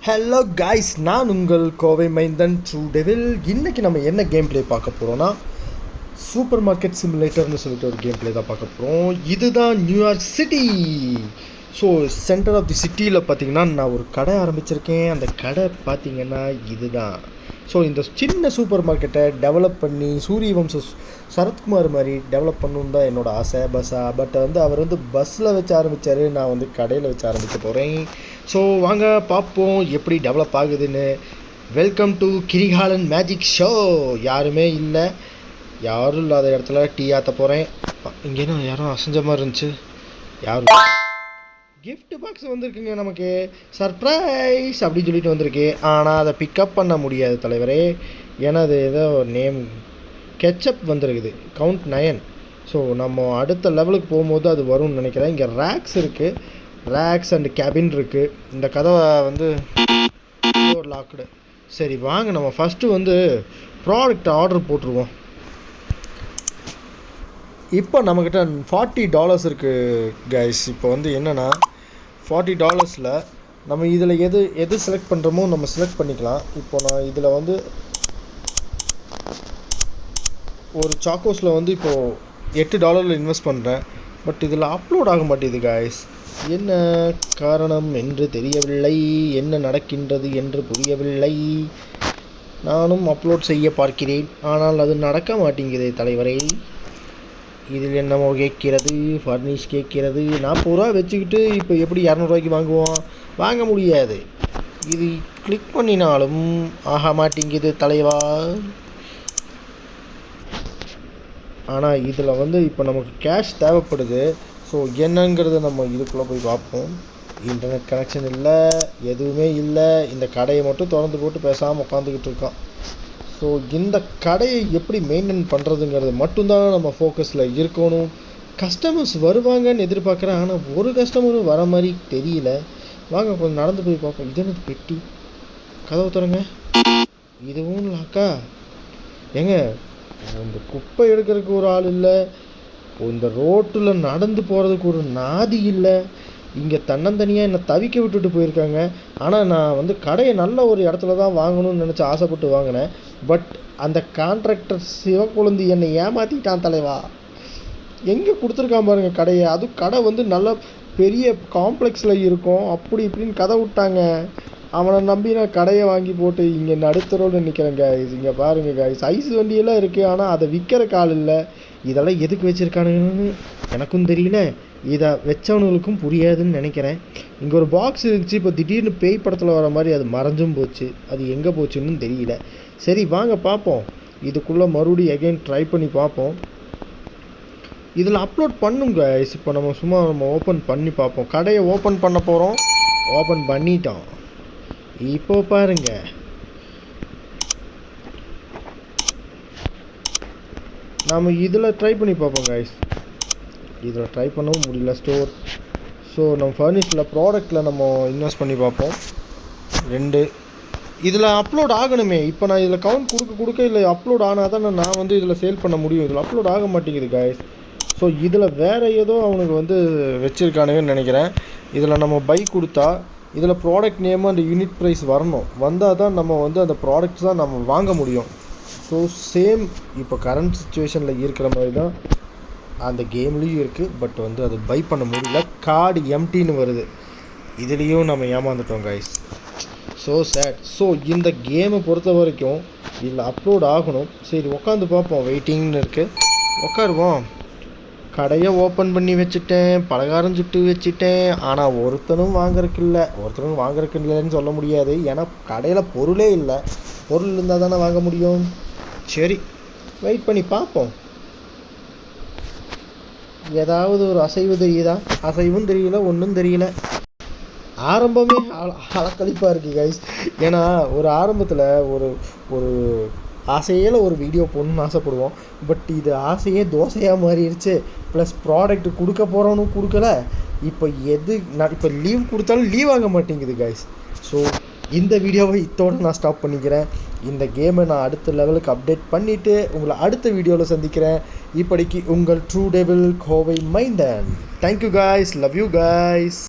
Hello guys, நான் உங்கள் கோவை மைந்தன் ட்ரூ டெவில். இன்றைக்கி நம்ம என்ன கேம் ப்ளே பார்க்க போகிறோன்னா சூப்பர் மார்க்கெட் சிமுலேட்டர்னு சொல்லிட்டு ஒரு கேம் ப்ளே தான் பார்க்க போகிறோம். இதுதான் New York city. So center of the சிட்டியில் பார்த்திங்கன்னா நான் ஒரு கடை ஆரம்பிச்சிருக்கேன். அந்த கடை பார்த்திங்கன்னா இதுதான். ஸோ இந்த சின்ன சூப்பர் மார்க்கெட்டை டெவலப் பண்ணி சூரிய வம்ச சரத்குமார் மாதிரி டெவலப் பண்ணணுன்னு தான் என்னோடய ஆசை. பட் அவர் பஸ்ஸில் வச்சு ஆரம்பித்தார், நான் கடையில் வச்சு ஆரம்பிக்க போகிறேன். ஸோ வாங்க பார்ப்போம் எப்படி டெவலப் ஆகுதுன்னு. Welcome to Kirikalan magic show. யாருமே இல்லை, யாரும் இல்லாத இடத்துல டீ ஆற்ற போகிறேன். இங்கேனா யாரும் அசைஞ்ச மாதிரி இருந்துச்சு. யாரும் கிஃப்ட் பாக்ஸ் வந்திருக்குங்க, நமக்கு சர்ப்ரைஸ் அப்படின்னு சொல்லிட்டு வந்திருக்கு. ஆனால் அதை பிக்கப் பண்ண முடியாது தலைவரே, ஏன்னா அது ஏதோ நேம் கெச்சப் வந்திருக்குது, கவுண்ட் 9. ஸோ நம்ம அடுத்த லெவலுக்கு போகும்போது அது வரும்னு நினைக்கிறேன். இங்கே ரேக்ஸ் இருக்குது, ரேக்ஸ் அண்ட் கேபின் இருக்குது. இந்த கதவை ஒரு லாக்டு. சரி வாங்க நம்ம ஃபஸ்ட்டு ப்ராடக்ட் ஆர்டர் போட்டுருவோம். இப்போ நம்மக்கிட்ட $40 இருக்குது கைஸ். இப்போ என்னென்னா $40 நம்ம இதில் எது செலக்ட் பண்ணுறோமோ நம்ம செலக்ட் பண்ணிக்கலாம். இப்போ நான் இதில் ஒரு சாக்கோஸில் இப்போது $8 இன்வெஸ்ட் பண்ணுறேன். பட் இதில் அப்லோட் ஆக மாட்டேங்குது கைஸ். என்ன காரணம் என்று தெரியவில்லை, என்ன நடக்கின்றது என்று புரியவில்லை. நானும் அப்லோட் செய்ய பார்க்கிறேன், ஆனால் அது நடக்க மாட்டேங்குது தலைவரே. இதில் என்னமோ கேட்கிறது, ஃபர்னிஷ் கேட்கிறது. $40 வச்சுக்கிட்டு இப்போ எப்படி $200 வாங்குவோம்? வாங்க முடியாது. இது கிளிக் பண்ணினாலும் ஆக மாட்டேங்குது தலைவா. ஆனால் இதில் இப்போ நமக்கு கேஷ் தேவைப்படுது. ஸோ என்னங்கிறத நம்ம இதுக்குள்ளே போய் பார்ப்போம். இன்டர்நெட் கனெக்ஷன் இல்லை, எதுவுமே இல்லை. இந்த கடையை மட்டும் திறந்து போட்டு பேசாமல் உட்காந்துக்கிட்டு இருக்கான். ஸோ இந்த கடையை எப்படி மெயின்டைன் பண்ணுறதுங்கிறது மட்டும்தான் நம்ம ஃபோக்கஸில் இருக்கணும். கஸ்டமர்ஸ் வருவாங்கன்னு எதிர்பார்க்குறேன், ஆனால் ஒரு கஸ்டமரும் வர மாதிரி தெரியல. வாங்க கொஞ்சம் நடந்து போய் பார்ப்போம். இது என்னது பெட்டி? கதவு தரங்க. இதுவும் லாக்கா? ஏங்க இந்த குப்பை எடுக்கிறதுக்கு ஒரு ஆள் இல்லை, இந்த ரோட்டில் நடந்து போகிறதுக்கு ஒரு நாதி இல்லை. இங்கே தன்னந்தனியாக என்னை தவிக்க விட்டுட்டு போயிருக்காங்க. ஆனால் நான் கடையை நல்ல ஒரு இடத்துல தான் வாங்கணும்னு நினச்சி ஆசைப்பட்டு வாங்கினேன். பட் அந்த கான்ட்ராக்டர் சிவக்குழந்தி என்னை ஏமாற்றிட்டான் தலைவா. எங்கே கொடுத்துருக்கான் பாருங்கள் கடையை. அதுவும் கடை நல்ல பெரிய காம்ப்ளெக்ஸில் இருக்கும். அப்படி இப்படின்னு கதை விட்டாங்க. அவனை நம்பி நான் கடையை வாங்கி போட்டு இங்கே நடுத்தரோடு நிற்கிறேன் காய்ஸ். இங்கே பாருங்கள் காய்ஸ், ஐஸ் வண்டியெல்லாம் இருக்குது, ஆனால் அதை விற்கிற கால் இல்லை. இதெல்லாம் எதுக்கு வச்சுருக்கானுங்கன்னு எனக்கும் தெரியல, இதை வச்சவனுங்களுக்கும் புரியாதுன்னு நினைக்கிறேன். இங்கே ஒரு பாக்ஸ் இருந்துச்சு, இப்போ திடீர்னு பேய் படத்தில் வர மாதிரி அது மறைஞ்சும் போச்சு. அது எங்கே போச்சுன்னு தெரியல. சரி வாங்க பார்ப்போம். இதுக்குள்ளே மறுபடியும் எகைன் ட்ரை பண்ணி பார்ப்போம். இதில் அப்லோட் பண்ணுங்க. இப்போ நம்ம ஓப்பன் பண்ணி பார்ப்போம். கடையை ஓப்பன் பண்ண போகிறோம். ஓப்பன் பண்ணிட்டோம். இப்போ பாருங்க, நாம் இதில் ட்ரை பண்ணி பார்ப்போம் கைஸ். இதில் ட்ரை பண்ணவும் முடியல ஸ்டோர். ஸோ நம்ம ஃபர்னிஷில் ப்ராடக்டில் நம்ம இன்வெஸ்ட் பண்ணி பார்ப்போம். 2 இதில் அப்லோட் ஆகணுமே. இப்போ நான் இதில் கவுண்ட் கொடுக்க இல்லை, அப்லோட் ஆனால் தான் நான் இதில் சேல் பண்ண முடியும். இதில் அப்லோட் ஆக மாட்டேங்குது கைஸ். ஸோ இதில் வேறு ஏதோ அவனுக்கு வச்சுருக்கானுங்கன்னு நினைக்கிறேன். இதில் நம்ம பை கொடுத்தா இதில் ப்ராடக்ட் நேமு அந்த யூனிட் ப்ரைஸ் வரணும். வந்தால் தான் நம்ம அந்த ப்ராடக்ட்ஸ் தான் நம்ம வாங்க முடியும். ஸோ சேம் இப்போ கரண்ட் சுச்சுவேஷனில் இருக்கிற மாதிரி தான் அந்த கேம்லேயும் இருக்குது. பட் அது பை பண்ண முடியல. கார்டு எம்டின்னு வருது. இதுலேயும் நம்ம ஏமாந்துட்டோம் கைஸ். So sad. ஸோ இந்த கேமை பொறுத்த வரைக்கும் இதில் அப்லோட் ஆகணும். சரி உட்காந்து பார்ப்போம். வெயிட்டிங்னு இருக்குது, உட்காருவோம். கடையை ஓப்பன் பண்ணி வச்சுட்டேன், பலகாரம் சுட்டு வச்சுட்டேன். ஆனால் ஒருத்தனும் வாங்குறதுக்கு இல்லைன்னு சொல்ல முடியாது, ஏன்னா கடையில் பொருளே இல்லை. பொருள் இருந்தால் தானே வாங்க முடியும். சரி வெயிட் பண்ணி பார்ப்போம். ஏதாவது ஒரு அசைவு தெரியுதா? அசைவும் தெரியல, ஒன்றும் தெரியல. ஆரம்பமே அலக்கழிப்பாக இருக்குது கைஸ். ஏன்னா ஒரு ஆரம்பத்தில் ஒரு ஆசையில் ஒரு வீடியோ போடணும்னு ஆசைப்படுவோம். பட் இது ஆசையே தோசையாக மாறிடுச்சு. ப்ளஸ் ப்ராடக்ட் கொடுக்க போகிறவனும் கொடுக்கல. இப்போ லீவ் கொடுத்தாலும் லீவ் ஆக மாட்டேங்குது கைஸ். ஸோ இந்த வீடியோவை இத்தோடு நான் ஸ்டாப் பண்ணிக்கிறேன். இந்த கேமை நான் அடுத்த லெவலுக்கு அப்டேட் பண்ணிவிட்டு உங்களை அடுத்த வீடியோவில் சந்திக்கிறேன். இப்படிக்கு உங்கள் ட்ரூ டெவில் கோவை மைந்தன். Thank you guys, love you guys.